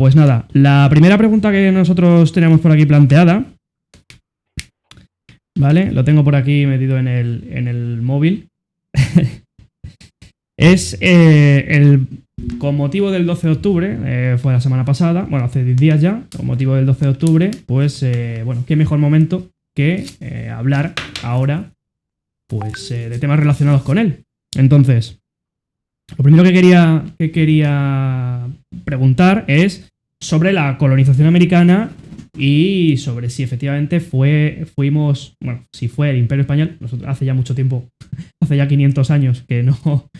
Pues nada, la primera pregunta que nosotros teníamos por aquí planteada, ¿vale? Lo tengo por aquí metido en el móvil. Es con motivo del 12 de octubre, fue la semana pasada, bueno, hace 10 días ya, con motivo del 12 de octubre, pues, bueno, qué mejor momento que hablar ahora, pues, de temas relacionados con él. Entonces, lo primero que quería preguntar es sobre la colonización americana y sobre si efectivamente fuimos, bueno, si fue el Imperio Español. Nosotros hace ya mucho tiempo, hace ya 500 años que no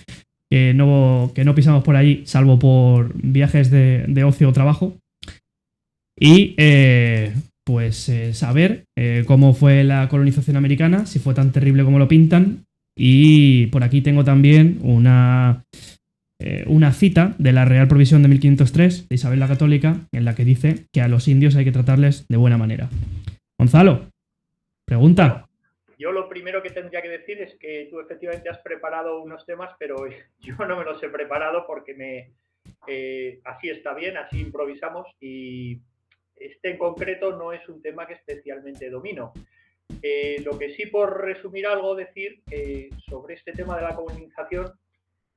pisamos por allí, salvo por viajes de ocio o trabajo. Y pues saber cómo fue la colonización americana, si fue tan terrible como lo pintan. Y por aquí tengo también una cita de la Real Provisión de 1503 de Isabel la Católica, en la que dice que a los indios hay que tratarles de buena manera. Gonzalo, pregunta. Yo lo primero que tendría que decir es que tú efectivamente has preparado unos temas, pero yo no me los he preparado porque así está bien, así improvisamos, y este en concreto no es un tema que especialmente domino. Lo que sí, por resumir algo, decir sobre este tema de la colonización,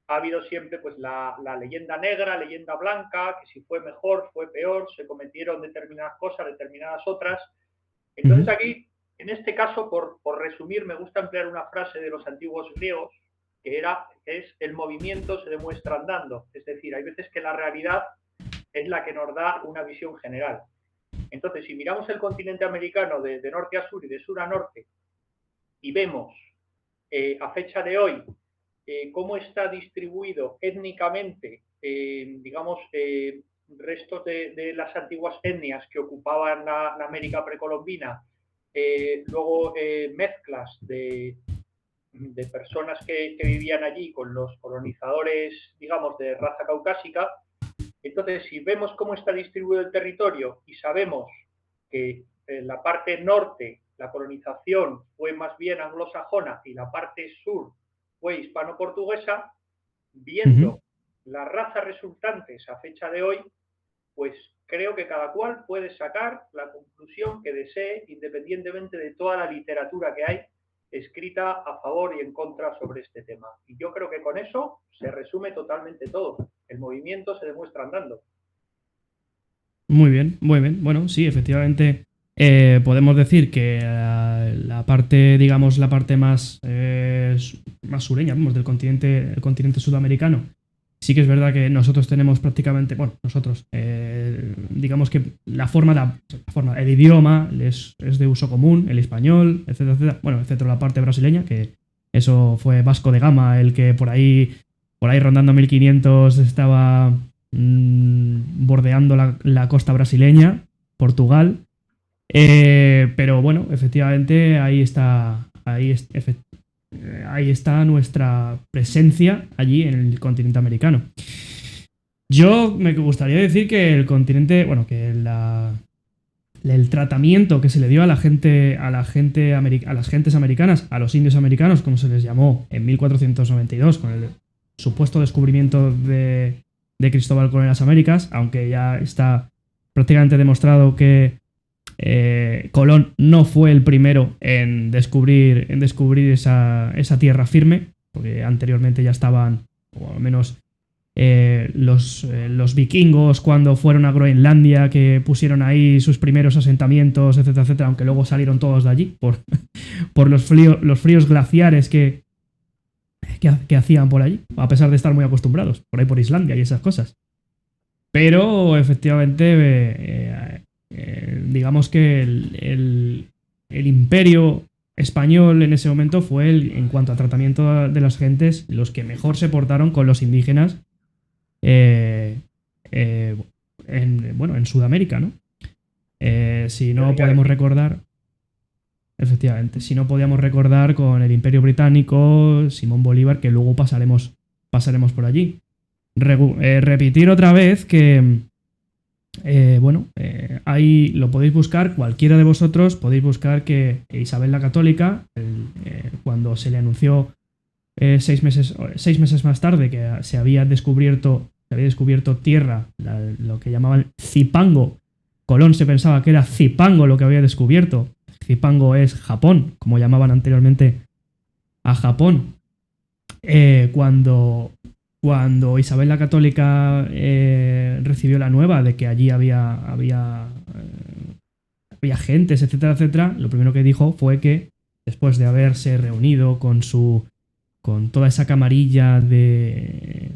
ha habido siempre pues la leyenda negra, leyenda blanca, que si fue mejor, fue peor, se cometieron determinadas cosas, determinadas otras. Entonces aquí, en este caso, por resumir, me gusta emplear una frase de los antiguos griegos, que es el movimiento se demuestra andando. Es decir, hay veces que la realidad es la que nos da una visión general. Entonces, si miramos el continente americano de norte a sur y de sur a norte, y vemos a fecha de hoy cómo está distribuido étnicamente, digamos, restos de las antiguas etnias que ocupaban la América precolombina, luego mezclas de personas que vivían allí con los colonizadores, digamos, de raza caucásica. Entonces, si vemos cómo está distribuido el territorio y sabemos que en la parte norte la colonización fue más bien anglosajona y la parte sur fue hispano-portuguesa, viendo las razas resultantes a fecha de hoy, pues creo que cada cual puede sacar la conclusión que desee, independientemente de toda la literatura que hay escrita a favor y en contra sobre este tema. Y yo creo que con eso se resume totalmente todo. El movimiento se demuestra andando. Muy bien, muy bien. Bueno, sí, efectivamente podemos decir que la parte, digamos, la parte más sureña, vamos, del continente, el continente sudamericano, sí que es verdad que nosotros tenemos prácticamente, bueno, nosotros, digamos que el idioma es de uso común, el español, etcétera, etcétera. Bueno, excepto la parte brasileña, que eso fue Vasco de Gama, el que por ahí rondando 1500 estaba bordeando la costa brasileña, Portugal. Pero bueno, efectivamente ahí está nuestra presencia allí en el continente americano. Yo me gustaría decir que el continente, bueno, que el tratamiento que se le dio a las gentes americanas, a los indios americanos, como se les llamó en 1492, con el supuesto descubrimiento de Cristóbal Colón en las Américas, aunque ya está prácticamente demostrado que Colón no fue el primero en descubrir esa tierra firme, porque anteriormente ya estaban, o al menos los vikingos cuando fueron a Groenlandia, que pusieron ahí sus primeros asentamientos, etcétera, etcétera, aunque luego salieron todos de allí por los fríos glaciares que hacían por allí, a pesar de estar muy acostumbrados, por ahí por Islandia y esas cosas. Pero efectivamente, digamos que el imperio español en ese momento fue, en cuanto a tratamiento de las gentes, los que mejor se portaron con los indígenas en Sudamérica, ¿no? Si no podemos recordar... Efectivamente, si no podíamos recordar con el Imperio Británico, Simón Bolívar, que luego pasaremos por allí. Repetir otra vez que, ahí lo podéis buscar, cualquiera de vosotros podéis buscar que Isabel la Católica, cuando se le anunció 6 meses más tarde que se había descubierto se había descubierto tierra, lo que llamaban Zipango. Colón se pensaba que era Zipango lo que había descubierto. Zipango es Japón, como llamaban anteriormente a Japón. Cuando Isabel la Católica recibió la nueva de que allí había gentes, etcétera, etcétera, lo primero que dijo fue que después de haberse reunido con toda esa camarilla de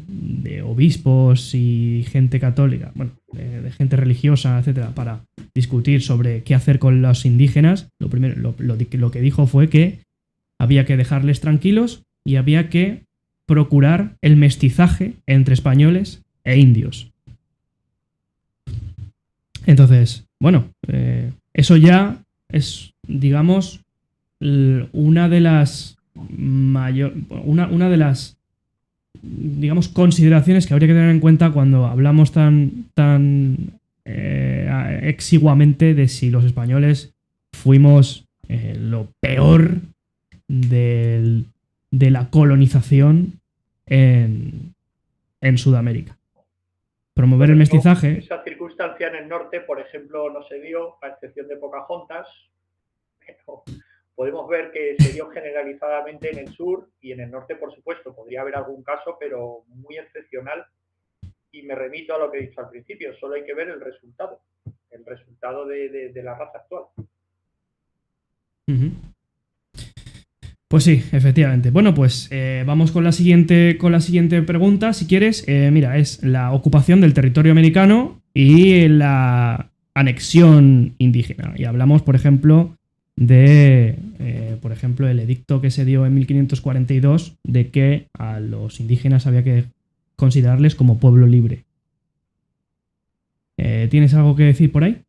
obispos y gente católica, bueno, de gente religiosa, etcétera, para discutir sobre qué hacer con los indígenas, lo que dijo fue que había que dejarles tranquilos y había que procurar el mestizaje entre españoles e indios. Entonces, bueno, eso ya es, digamos, una de las una de las, digamos, consideraciones que habría que tener en cuenta cuando hablamos tan exiguamente de si los españoles fuimos lo peor de la colonización en Sudamérica. Promover el mestizaje. Esa circunstancia en el norte, por ejemplo, no se dio, a excepción de Pocahontas, pero podemos ver que se dio generalizadamente en el sur y en el norte, por supuesto. Podría haber algún caso, pero muy excepcional. Y me remito a lo que he dicho al principio, solo hay que ver el resultado de la raza actual. Uh-huh. Pues sí, efectivamente. Bueno, pues vamos con la siguiente pregunta, si quieres. Mira, es la ocupación del territorio americano y la anexión indígena. Y hablamos, por ejemplo, el edicto que se dio en 1542 de que a los indígenas había que considerarles como pueblo libre. ¿Tienes algo que decir por ahí?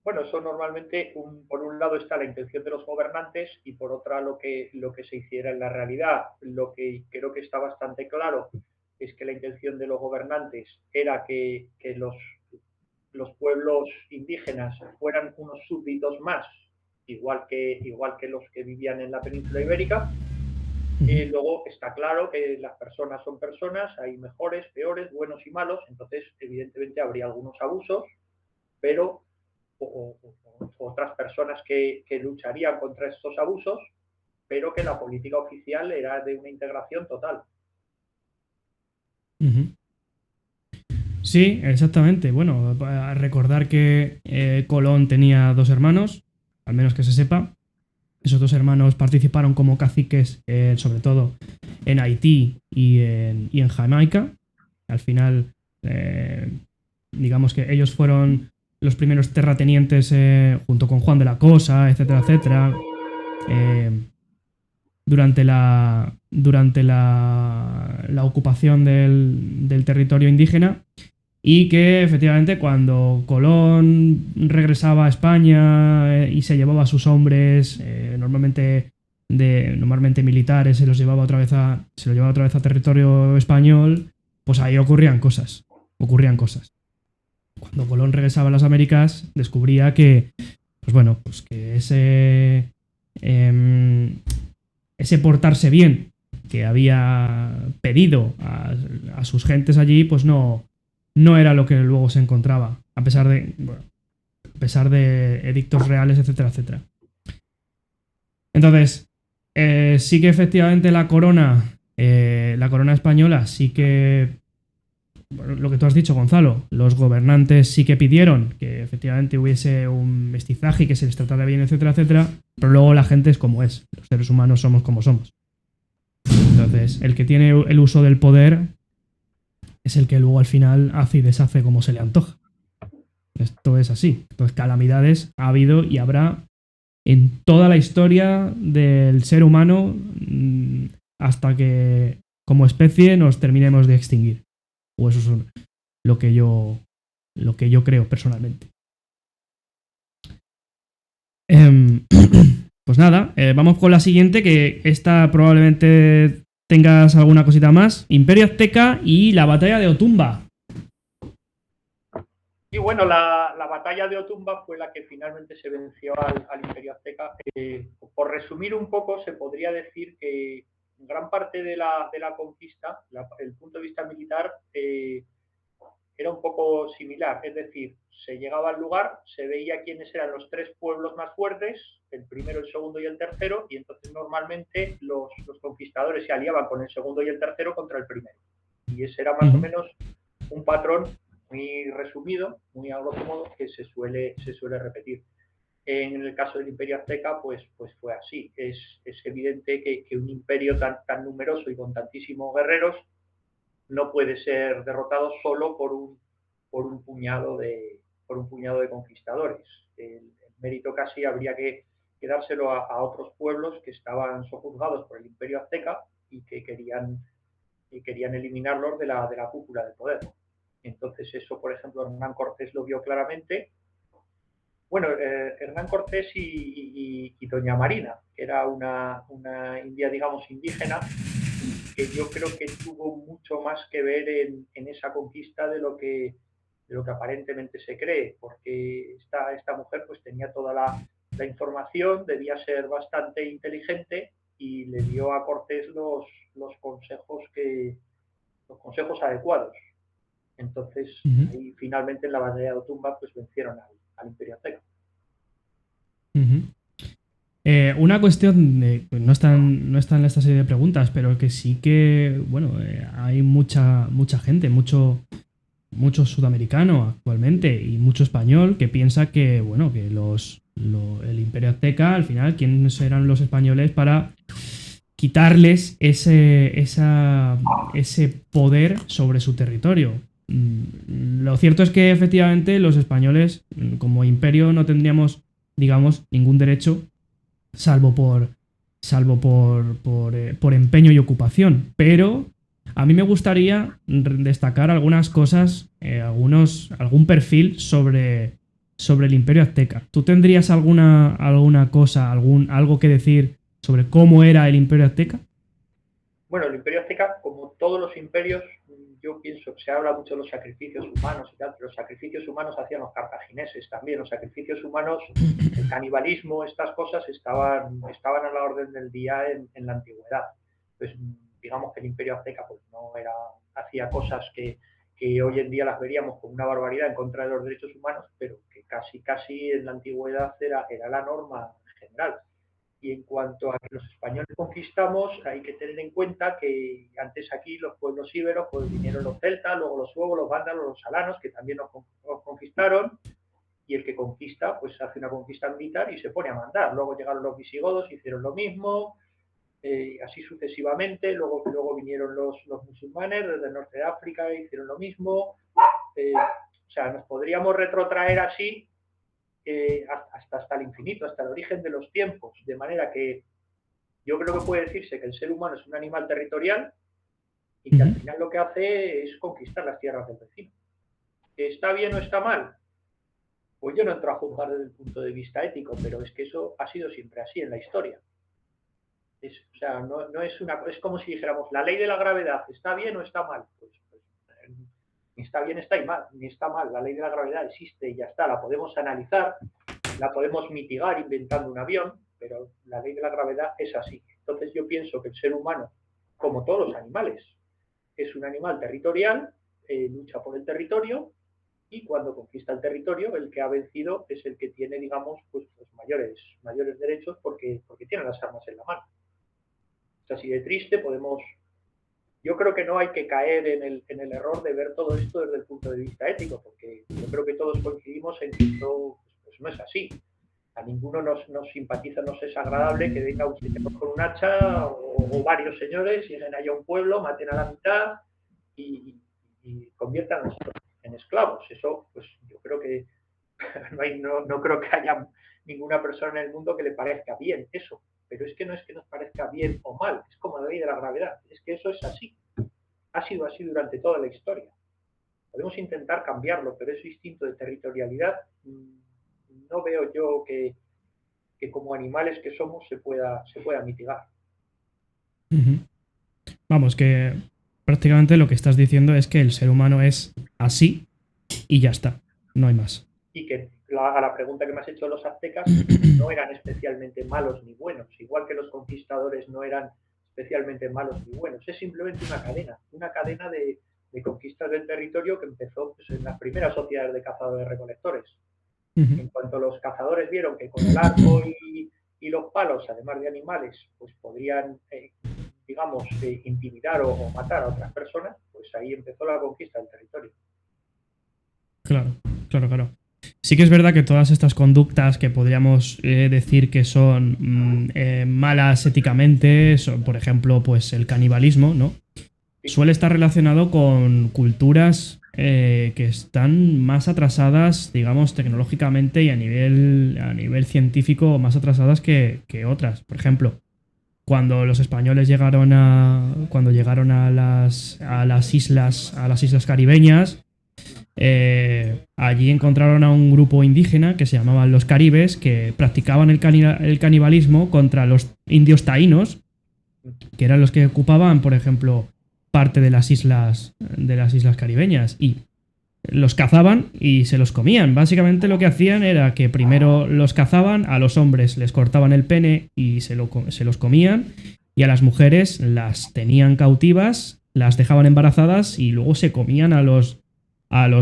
Bueno, eso normalmente, por un lado está la intención de los gobernantes y por otra lo que se hiciera en la realidad. Lo que creo que está bastante claro es que la intención de los gobernantes era que los pueblos indígenas fueran unos súbditos más, igual que los que vivían en la península ibérica. Luego está claro que las personas son personas, hay mejores, peores, buenos y malos, entonces evidentemente habría algunos abusos, pero o otras personas que lucharían contra estos abusos, pero que la política oficial era de una integración total. Uh-huh. Sí, exactamente. Bueno, recordar que Colón tenía 2 hermanos, al menos que se sepa. Esos 2 hermanos participaron como caciques, sobre todo en Haití y en Jamaica. Al final, digamos que ellos fueron los primeros terratenientes junto con Juan de la Cosa, etcétera, etcétera. Durante la ocupación del territorio indígena, y que efectivamente cuando Colón regresaba a España y se llevaba a sus hombres, normalmente militares, se los llevaba otra vez a territorio español, pues ahí ocurrían cosas. Cuando Colón regresaba a las Américas, descubría que, pues bueno, pues que ese portarse bien que había pedido a sus gentes allí, pues no era lo que luego se encontraba, a pesar de edictos reales, etcétera, etcétera. Entonces, sí que efectivamente la corona española, sí que, bueno, lo que tú has dicho, Gonzalo, los gobernantes sí que pidieron que efectivamente hubiese un mestizaje y que se les tratara bien, etcétera, etcétera, pero luego la gente es como es, los seres humanos somos como somos. Entonces, el que tiene el uso del poder es el que luego al final hace y deshace como se le antoja. Esto es así. Entonces, calamidades ha habido y habrá en toda la historia del ser humano hasta que como especie nos terminemos de extinguir. O eso es lo que yo creo personalmente. Pues nada, vamos con la siguiente, que esta probablemente tengas alguna cosita más. Imperio Azteca y la batalla de Otumba. Y bueno, la batalla de Otumba fue la que finalmente se venció al Imperio Azteca. Por resumir un poco, se podría decir que gran parte de la conquista, el punto de vista militar, era un poco similar, es decir, se llegaba al lugar, se veía quiénes eran los 3 pueblos más fuertes, el primero, el segundo y el tercero, y entonces normalmente los conquistadores se aliaban con el segundo y el tercero contra el primero. Y ese era más o menos un patrón muy resumido, muy a grosso modo, que se suele repetir. En el caso del Imperio Azteca, pues fue así. Es evidente que un imperio tan numeroso y con tantísimos guerreros no puede ser derrotado solo por un puñado de conquistadores. El mérito casi habría que dárselo a otros pueblos que estaban sojuzgados por el Imperio Azteca y que querían eliminarlos de la cúpula del poder. Entonces eso, por ejemplo, Hernán Cortés lo vio claramente. Bueno, Hernán Cortés y Doña Marina, que era una india, digamos, indígena, que yo creo que tuvo mucho más que ver en esa conquista de lo que aparentemente se cree, porque esta mujer pues tenía toda la información, debía ser bastante inteligente y le dio a Cortés los consejos adecuados. Entonces, ahí finalmente en la batalla de Otumba pues vencieron al Imperio Azteca. Una cuestión, pues no está en esta serie de preguntas, pero que sí que, bueno, hay mucha gente, mucho sudamericano actualmente y mucho español que piensa que, bueno, que el Imperio Azteca, al final, ¿quiénes eran los españoles para quitarles ese poder sobre su territorio? Lo cierto es que efectivamente los españoles, como imperio, no tendríamos, digamos, ningún derecho salvo por empeño y ocupación. Pero a mí me gustaría destacar algunas cosas, algún perfil sobre el Imperio Azteca. ¿Tú tendrías alguna cosa, algo que decir sobre cómo era el Imperio Azteca? Bueno, el Imperio Azteca, como todos los imperios, yo pienso que se habla mucho de los sacrificios humanos y tal, pero los sacrificios humanos hacían los cartagineses también. Los sacrificios humanos, el canibalismo, estas cosas estaban a la orden del día en la antigüedad. Pues digamos que el Imperio Azteca pues no hacía cosas que hoy en día las veríamos como una barbaridad en contra de los derechos humanos, pero que casi en la antigüedad era la norma general. Y en cuanto a que los españoles conquistamos, hay que tener en cuenta que antes aquí los pueblos íberos, pues vinieron los celtas, luego los suevos, los vándalos, los alanos, que también nos conquistaron, y el que conquista, pues hace una conquista militar y se pone a mandar. Luego llegaron los visigodos, hicieron lo mismo, así sucesivamente. Luego vinieron los musulmanes desde el norte de África, hicieron lo mismo. O sea, nos podríamos retrotraer así hasta el infinito, hasta el origen de los tiempos, de manera que yo creo que puede decirse que el ser humano es un animal territorial y que al final lo que hace es conquistar las tierras del vecino. ¿Está bien o está mal? Pues yo no entro a juzgar desde el punto de vista ético, pero es que eso ha sido siempre así en la historia. O sea, no es es como si dijéramos, la ley de la gravedad, ¿está bien o está mal? Pues ni está bien ni está mal. La ley de la gravedad existe y ya está, la podemos analizar, la podemos mitigar inventando un avión, pero la ley de la gravedad es así. Entonces yo pienso que el ser humano, como todos los animales, es un animal territorial, lucha por el territorio y cuando conquista el territorio, el que ha vencido es el que tiene, digamos, pues mayores derechos porque tiene las armas en la mano. Es así de triste, yo creo que no hay que caer en el error de ver todo esto desde el punto de vista ético, porque yo creo que todos coincidimos en que esto pues no es así. A ninguno nos simpatiza, nos es agradable que venga un señor con un hacha o varios señores, lleguen allá a un pueblo, maten a la mitad y conviertan en esclavos. Eso, pues yo creo que no creo que haya ninguna persona en el mundo que le parezca bien eso. Pero es que no es que nos parezca bien o mal, es como la ley de la gravedad, es que eso es así, ha sido así durante toda la historia. Podemos intentar cambiarlo, pero ese instinto de territorialidad no veo yo que como animales que somos se pueda mitigar. Vamos, que prácticamente lo que estás diciendo es que el ser humano es así y ya está, no hay más. Y que a la pregunta que me has hecho, los aztecas no eran especialmente malos ni buenos, igual que los conquistadores no eran especialmente malos ni buenos. Es simplemente una cadena conquistas del territorio que empezó pues, en las primeras sociedades de cazadores-recolectores. En cuanto los cazadores vieron que con el arco y los palos, además de animales, pues podrían, digamos, intimidar o matar a otras personas, pues ahí empezó la conquista del territorio. Claro, claro, claro. Sí que es verdad que todas estas conductas que podríamos decir que son malas éticamente, son, por ejemplo, pues el canibalismo, ¿no? Suele estar relacionado con culturas que están más atrasadas, digamos, tecnológicamente y a nivel científico más atrasadas que otras. Por ejemplo, cuando los españoles llegaron a las islas caribeñas, allí encontraron a un grupo indígena que se llamaban los caribes, que practicaban el canibalismo contra los indios taínos, que eran los que ocupaban, por ejemplo, parte de las islas caribeñas, y los cazaban y se los comían. Básicamente lo que hacían era que primero los cazaban, a los hombres les cortaban el pene y se los comían, y a las mujeres las tenían cautivas, las dejaban embarazadas y luego se comían a los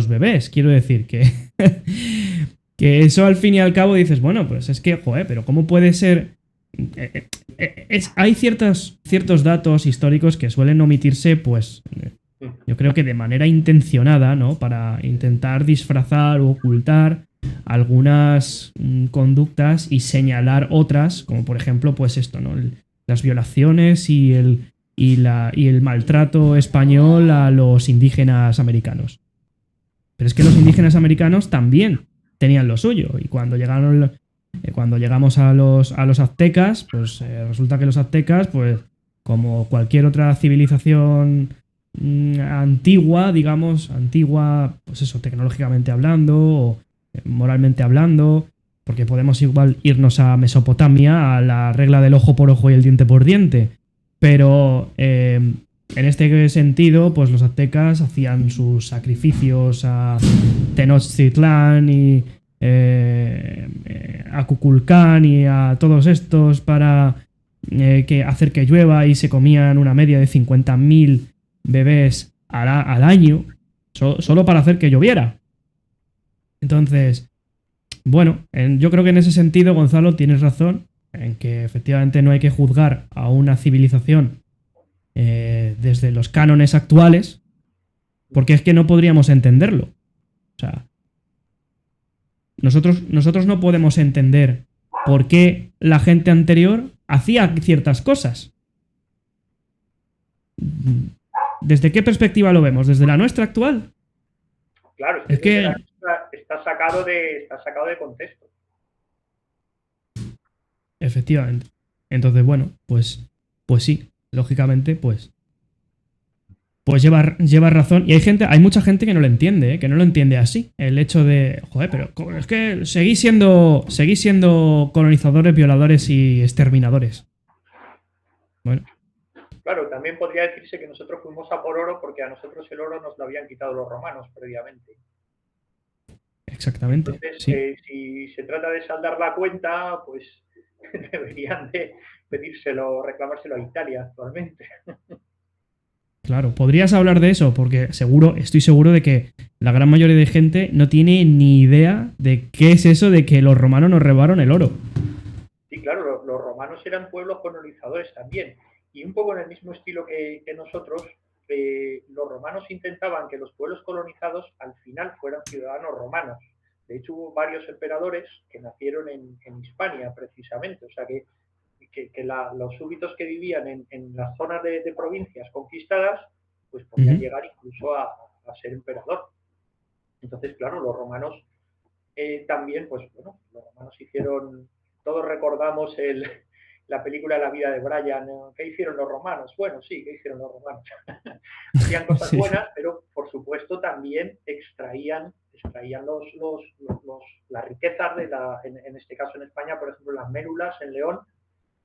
bebés. Quiero decir que que eso al fin y al cabo dices, bueno, pues es que, joder, pero ¿cómo puede ser? Hay ciertos datos históricos que suelen omitirse, pues yo creo que de manera intencionada, ¿no? Para intentar disfrazar o ocultar algunas conductas y señalar otras, como por ejemplo, pues esto, ¿no? Las violaciones y el maltrato español a los indígenas americanos. Pero es que los indígenas americanos también tenían lo suyo, y cuando llegamos a los aztecas, pues resulta que los aztecas, pues como cualquier otra civilización antigua, digamos, pues eso, tecnológicamente hablando o moralmente hablando, porque podemos igual irnos a Mesopotamia, a la regla del ojo por ojo y el diente por diente, pero en este sentido, pues los aztecas hacían sus sacrificios a Tenochtitlán y a Kukulcán y a todos estos para hacer que llueva, y se comían una media de 50.000 bebés al año, solo para hacer que lloviera. Entonces, bueno, yo creo que en ese sentido, Gonzalo, tienes razón, en que efectivamente no hay que juzgar a una civilización desde los cánones actuales, porque es que no podríamos entenderlo. O sea, nosotros no podemos entender por qué la gente anterior hacía ciertas cosas. ¿Desde qué perspectiva lo vemos? ¿Desde la nuestra actual? Claro, es que está sacado de contexto. Efectivamente. Entonces, bueno, pues sí, lógicamente, pues lleva razón. Y hay mucha gente que no lo entiende, que no lo entiende así. El hecho de, joder, pero es que seguís siendo colonizadores, violadores y exterminadores. Bueno. Claro, también podría decirse que nosotros fuimos a por oro porque a nosotros el oro nos lo habían quitado los romanos previamente. Exactamente. Entonces, sí. Si se trata de saldar la cuenta, pues deberían de pedírselo, reclamárselo a Italia actualmente. Claro, podrías hablar de eso, porque estoy seguro de que la gran mayoría de gente no tiene ni idea de qué es eso de que los romanos nos robaron el oro. Sí, claro, los romanos eran pueblos colonizadores también. Y un poco en el mismo estilo que nosotros, los romanos intentaban que los pueblos colonizados al final fueran ciudadanos romanos. De hecho, hubo varios emperadores que nacieron en Hispania, precisamente. O sea que los súbditos que vivían en las zonas de provincias conquistadas, pues podían llegar incluso a ser emperador. Entonces, claro, los romanos también, pues bueno, los romanos hicieron, todos recordamos la película La vida de Brian. ¿Qué hicieron los romanos? Bueno, sí, ¿qué hicieron los romanos? Hacían cosas buenas, pero por supuesto también extraían las riquezas en este caso en España, por ejemplo, las médulas en León,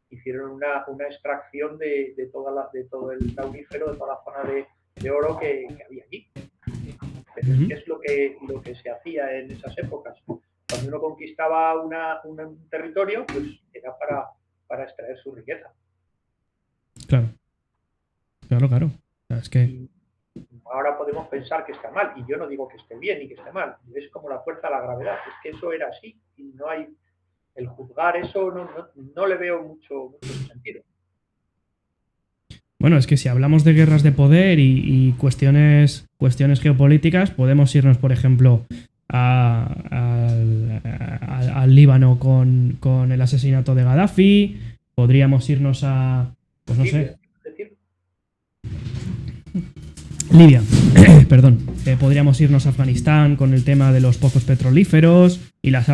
hicieron una extracción de todo el aurífero, de toda la zona de oro que había allí. Pero es lo que se hacía en esas épocas. Cuando uno conquistaba un territorio, pues era para extraer su riqueza. Claro. O sea, es que ahora podemos pensar que está mal, y yo no digo que esté bien ni que esté mal, es como la fuerza de la gravedad, es que eso era así, y no hay, el juzgar eso no le veo mucho sentido. Bueno, es que si hablamos de guerras de poder y cuestiones geopolíticas, podemos irnos, por ejemplo, al Líbano con el asesinato de Gaddafi, podríamos irnos a, pues no sé, Decir, Libia, perdón, podríamos irnos a Afganistán con el tema de los pozos petrolíferos y las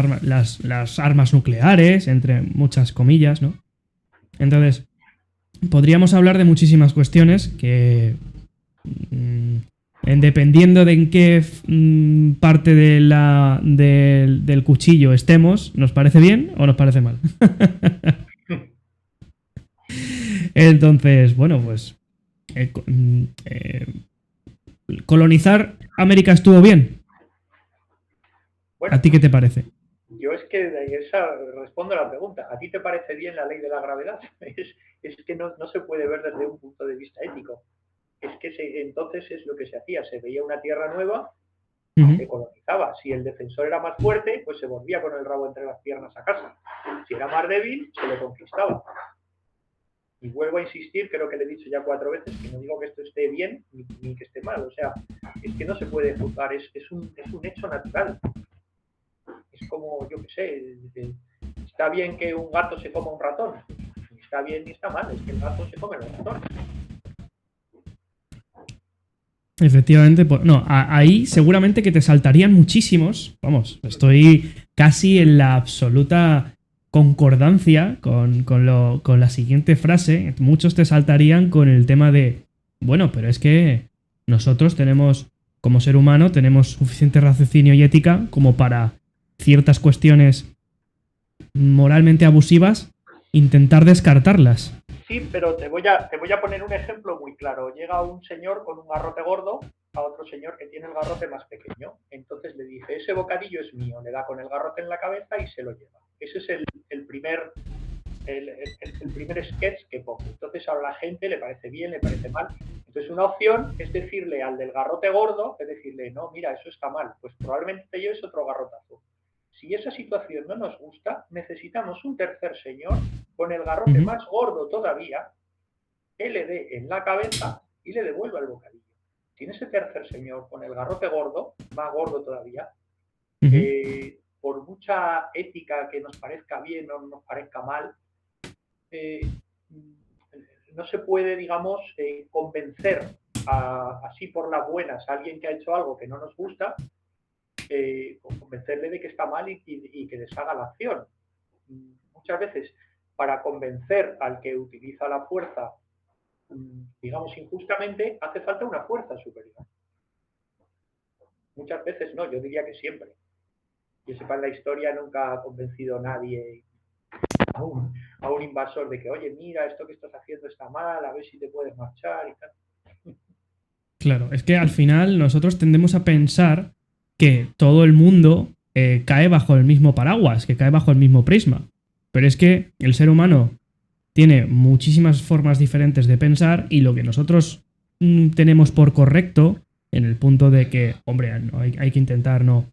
armas nucleares, entre muchas comillas, ¿no? Entonces, podríamos hablar de muchísimas cuestiones que, dependiendo de en qué parte del cuchillo estemos, ¿nos parece bien o nos parece mal? Entonces, bueno, pues colonizar América estuvo bien. bueno, ¿A ti qué te parece? yo es que de esa respondo a la pregunta. ¿A ti te parece bien la ley de la gravedad? Es que no se puede ver desde un punto de vista ético. Es que entonces es lo que se hacía. Se veía una tierra nueva, se colonizaba. Si el defensor era más fuerte, pues se volvía con el rabo entre las piernas a casa. Si era más débil, se le conquistaba. Y vuelvo a insistir, creo que le he dicho ya 4 veces, que no digo que esto esté bien ni que esté mal. O sea, es que no se puede juzgar, es un hecho natural. Es como, yo qué sé, está bien que un gato se coma un ratón. Ni está bien ni está mal, es que el gato se come los ratones. Efectivamente, pues, no, ahí seguramente que te saltarían muchísimos. Vamos, estoy casi en la absoluta concordancia con la siguiente frase. Muchos te saltarían con el tema de, bueno, pero es que nosotros tenemos, como ser humano, tenemos suficiente raciocinio y ética como para ciertas cuestiones moralmente abusivas intentar descartarlas. Sí, pero te voy a poner un ejemplo muy claro. Llega un señor con un garrote gordo a otro señor que tiene el garrote más pequeño. Entonces le dice, ese bocadillo es mío. Le da con el garrote en la cabeza y se lo lleva. Ese es el primer sketch que pongo. Entonces a la gente le parece bien, le parece mal. Entonces una opción es decirle al del garrote gordo, es decirle, no, mira, eso está mal. Pues probablemente te lleves otro garrotazo. Si esa situación no nos gusta, necesitamos un tercer señor con el garrote más gordo todavía, que le dé en la cabeza y le devuelva el bocadillo. Si en ese tercer señor con el garrote gordo, más gordo todavía, por mucha ética que nos parezca bien o nos parezca mal, no se puede, digamos, convencer así por las buenas a alguien que ha hecho algo que no nos gusta, convencerle de que está mal y que deshaga la acción. Muchas veces, para convencer al que utiliza la fuerza, digamos, injustamente, hace falta una fuerza superior. Muchas veces no, yo diría que siempre. Yo sepa, en la historia nunca ha convencido a nadie, a un invasor, de que, oye, mira, esto que estás haciendo está mal, a ver si te puedes marchar y tal. Claro, es que al final nosotros tendemos a pensar que todo el mundo cae bajo el mismo paraguas, que cae bajo el mismo prisma. Pero es que el ser humano tiene muchísimas formas diferentes de pensar y lo que nosotros tenemos por correcto, en el punto de que, hombre, no, hay que intentar no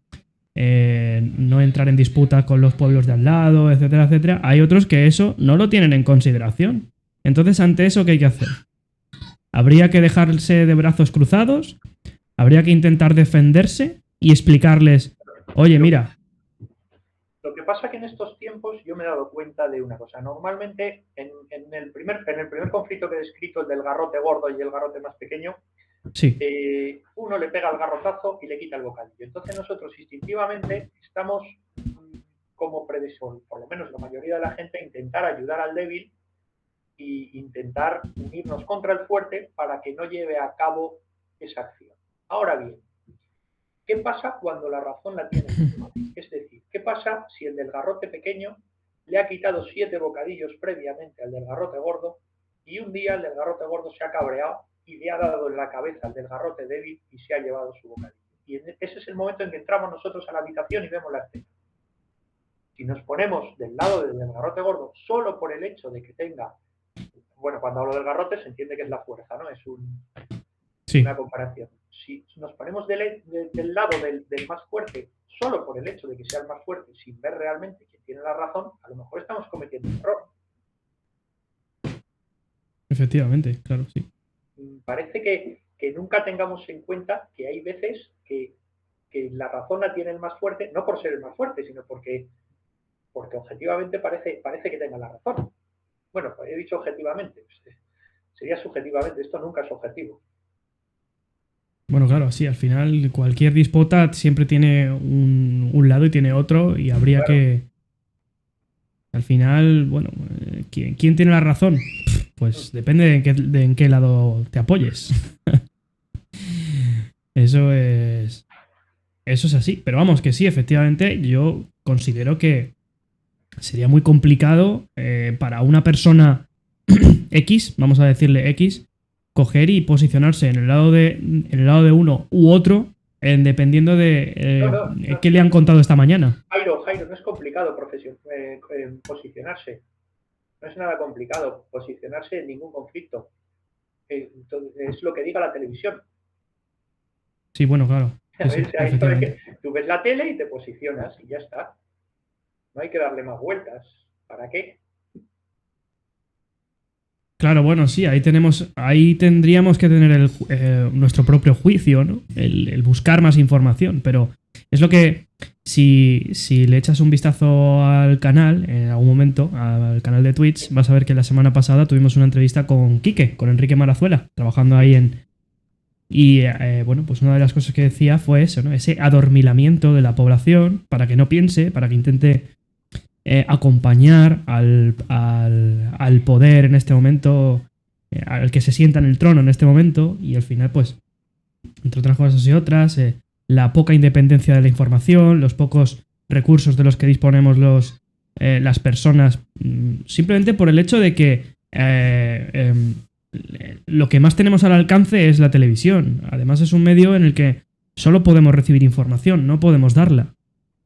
entrar en disputa con los pueblos de al lado, etcétera, etcétera, hay otros que eso no lo tienen en consideración. Entonces, ante eso, ¿qué hay que hacer? Habría que dejarse de brazos cruzados, habría que intentar defenderse y explicarles, oye, mira. Lo que pasa es que en estos tiempos yo me he dado cuenta de una cosa. Normalmente, en el primer conflicto que he descrito, el del garrote gordo y el garrote más pequeño, sí. Uno le pega el garrotazo y le quita el bocadillo. Entonces nosotros instintivamente estamos como predispuestos, por lo menos la mayoría de la gente, a intentar ayudar al débil e intentar unirnos contra el fuerte para que no lleve a cabo esa acción. Ahora bien, ¿qué pasa cuando la razón la tiene? Es decir, ¿qué pasa si el del garrote pequeño le ha quitado 7 bocadillos previamente al del garrote gordo y un día el del garrote gordo se ha cabreado y le ha dado en la cabeza al del garrote débil y se ha llevado su bocadillo? Y ese es el momento en que entramos nosotros a la habitación y vemos la escena. Si nos ponemos del lado del garrote gordo solo por el hecho de que tenga, bueno, cuando hablo del garrote se entiende que es la fuerza, ¿no? Es una comparación. si nos ponemos del lado del más fuerte, solo por el hecho de que sea el más fuerte, sin ver realmente quién tiene la razón, a lo mejor estamos cometiendo un error. Efectivamente, claro, sí. Parece que nunca tengamos en cuenta que hay veces que la razón la tiene el más fuerte, no por ser el más fuerte, sino porque objetivamente parece que tenga la razón. Bueno, pues he dicho objetivamente, sería subjetivamente, esto nunca es objetivo. Bueno, claro, sí, al final cualquier disputa siempre tiene un lado y tiene otro y habría Claro, que... Al final, bueno, ¿quién tiene la razón? Pues depende de en qué lado te apoyes. Eso es... Eso es así. Pero vamos, que sí, efectivamente, yo considero que sería muy complicado para una persona X, vamos a decirle X, coger y posicionarse en el lado de uno u otro, dependiendo de no, no, no, qué le han contado esta mañana. Jairo, no es complicado posicionarse. No es nada complicado posicionarse en ningún conflicto. Entonces, es lo que diga la televisión. Sí, bueno, claro. Sí, sí, efectivamente. Tú ves la tele y te posicionas y ya está. No hay que darle más vueltas. ¿Para qué? Claro, bueno, sí, ahí tendríamos que tener nuestro propio juicio, ¿no? El buscar más información, pero es lo que, si le echas un vistazo al canal, en algún momento, al canal de Twitch, vas a ver que la semana pasada tuvimos una entrevista con Quique, con Enrique Marazuela, trabajando ahí en... Y bueno, pues una de las cosas que decía fue eso, ¿no? Ese adormilamiento de la población para que no piense, para que intente acompañar al poder en este momento, al que se sienta en el trono en este momento, y al final, pues, entre otras cosas y otras, la poca independencia de la información, los pocos recursos de los que disponemos las personas, simplemente por el hecho de que lo que más tenemos al alcance es la televisión. Además, es un medio en el que solo podemos recibir información, no podemos darla.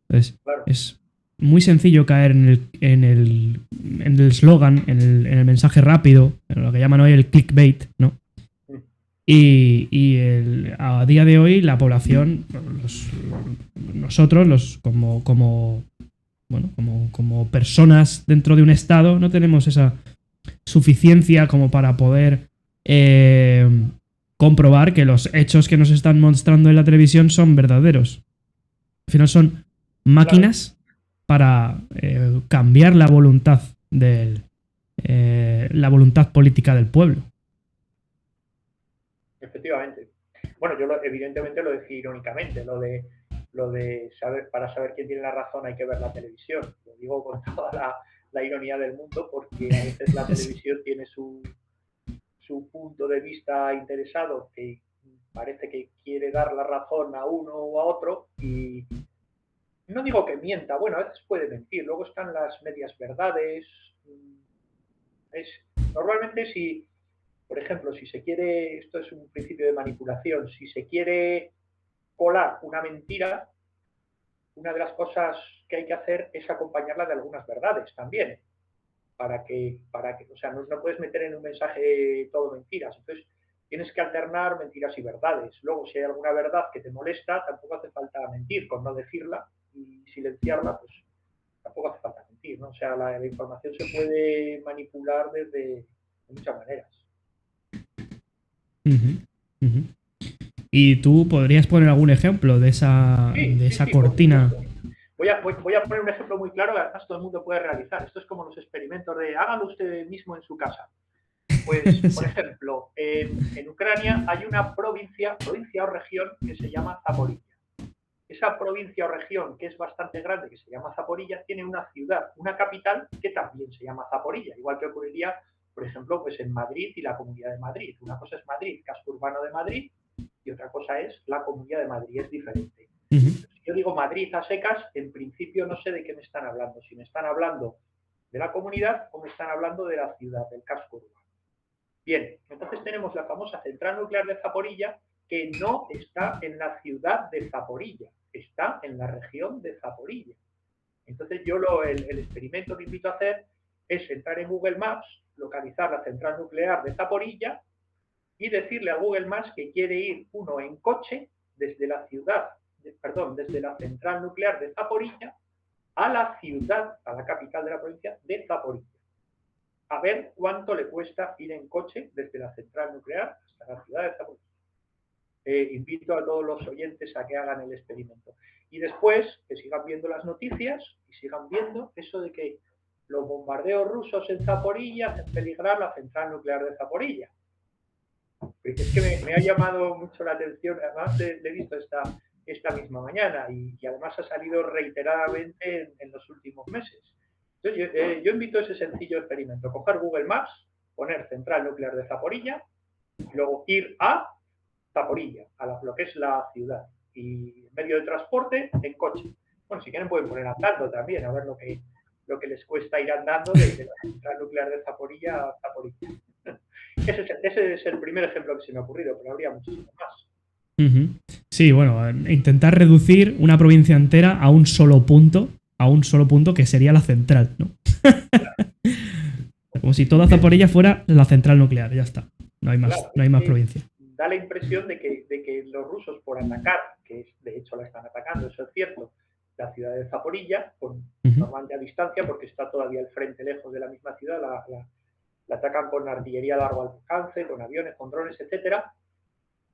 Entonces, Claro. es muy sencillo caer en el eslogan, en el mensaje rápido, en lo que llaman hoy el clickbait, ¿no? Y a día de hoy la población, nosotros, como personas dentro de un estado, no tenemos esa suficiencia como para poder comprobar que los hechos que nos están mostrando en la televisión son verdaderos. Al final son máquinas para cambiar la voluntad la voluntad política del pueblo. Efectivamente. Bueno, yo evidentemente lo decía irónicamente, lo de saber, para saber quién tiene la razón hay que ver la televisión. Lo digo con toda la ironía del mundo porque a veces la televisión tiene su punto de vista interesado que parece que quiere dar la razón a uno o a otro y no digo que mienta, bueno, a veces puede mentir, luego están las medias verdades. Es, Normalmente si, por ejemplo, si se quiere, esto es un principio de manipulación, si se quiere colar una mentira, una de las cosas que hay que hacer es acompañarla de algunas verdades también, o sea, no puedes meter en un mensaje todo mentiras, entonces tienes que alternar mentiras y verdades. Luego, si hay alguna verdad que te molesta, tampoco hace falta mentir, con no decirla y silenciarla, pues tampoco hace falta mentir, ¿no? O sea, la información se puede manipular de muchas maneras. Uh-huh, uh-huh. ¿Y tú podrías poner algún ejemplo de Sí, sí, sí, cortina? voy a poner un ejemplo muy claro que además todo el mundo puede realizar. Esto es como los experimentos de hágalo usted mismo en su casa. Pues, por ejemplo, en Ucrania hay una provincia o región que se llama Zaporilla. Esa provincia o región, que es bastante grande, que se llama Zaporilla, tiene una ciudad, una capital, que también se llama Zaporilla, igual que ocurriría, por ejemplo, pues en Madrid y la Comunidad de Madrid. Una cosa es Madrid, casco urbano de Madrid, y otra cosa es la Comunidad de Madrid, es diferente. Uh-huh. Si yo digo Madrid a secas, en principio no sé de qué me están hablando, si me están hablando de la comunidad o me están hablando de la ciudad, del casco urbano. Bien, entonces tenemos la famosa central nuclear de Zaporilla, que no está en la ciudad de Zaporilla, está en la región de Zaporilla. Entonces yo el experimento que invito a hacer es entrar en Google Maps, localizar la central nuclear de Zaporilla y decirle a Google Maps que quiere ir uno en coche desde la desde la central nuclear de Zaporilla a la ciudad, a la capital de la provincia de Zaporilla. A ver cuánto le cuesta ir en coche desde la central nuclear hasta la ciudad de Zaporilla. Invito a todos los oyentes a que hagan el experimento. Y después que sigan viendo las noticias y sigan viendo eso de que los bombardeos rusos en Zaporilla hacen peligrar la central nuclear de Zaporilla. Es que me ha llamado mucho la atención, además le he visto esta misma mañana y además ha salido reiteradamente en los últimos meses. Entonces, yo invito a ese sencillo experimento, coger Google Maps, poner central nuclear de Zaporilla, y luego ir a Zaporilla, a lo que es la ciudad, y medio de transporte en coche. Bueno, si quieren pueden poner andando también, a ver lo que les cuesta ir andando desde la central nuclear de Zaporilla a Zaporilla. Ese es el primer ejemplo que se me ha ocurrido, pero habría muchísimos más. Sí, bueno, intentar reducir una provincia entera a un solo punto que sería la central, ¿no? Como si toda Zaporilla fuera la central nuclear, ya está. No hay más, claro, no hay más provincia. Da la impresión de que los rusos, por atacar, que de hecho la están atacando, eso es cierto, la ciudad de Zaporilla, con normalmente a distancia, porque está todavía el frente lejos de la misma ciudad, la atacan con artillería a largo alcance, con aviones, con drones, etcétera.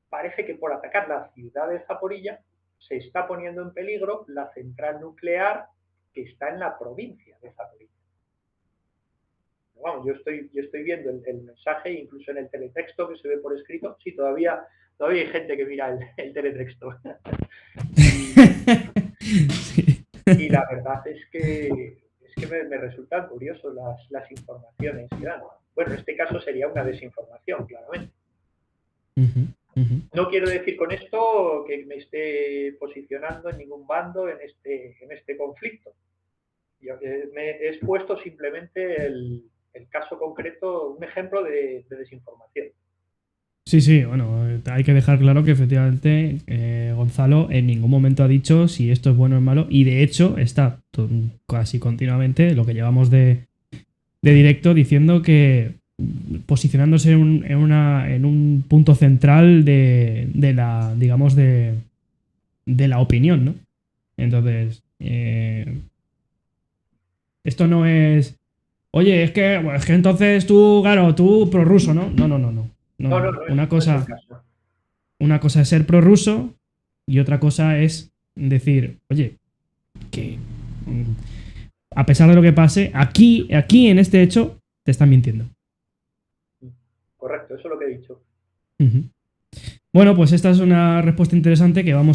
Parece que por atacar la ciudad de Zaporilla se está poniendo en peligro la central nuclear que está en la provincia de Zaporilla. Vamos, yo estoy viendo el mensaje, incluso en el teletexto que se ve por escrito. Sí, todavía hay gente que mira el teletexto. Y la verdad es que me resultan curiosos las informaciones que dan. Bueno, en este caso sería una desinformación, claramente. No quiero decir con esto que me esté posicionando en ningún bando en este conflicto. Yo me he expuesto simplemente el caso concreto, un ejemplo de desinformación. Sí, bueno, hay que dejar claro que efectivamente Gonzalo en ningún momento ha dicho si esto es bueno o es malo, y de hecho está casi continuamente, lo que llevamos de directo, diciendo que posicionándose en un punto central de la, digamos, de la opinión, ¿no? Entonces, esto no es, oye, es que entonces tú, claro, tú prorruso, ¿no? No. Una cosa es ser prorruso y otra cosa es decir, oye, que a pesar de lo que pase, aquí en este hecho te están mintiendo. Correcto, eso es lo que he dicho. Bueno, pues esta es una respuesta interesante que vamos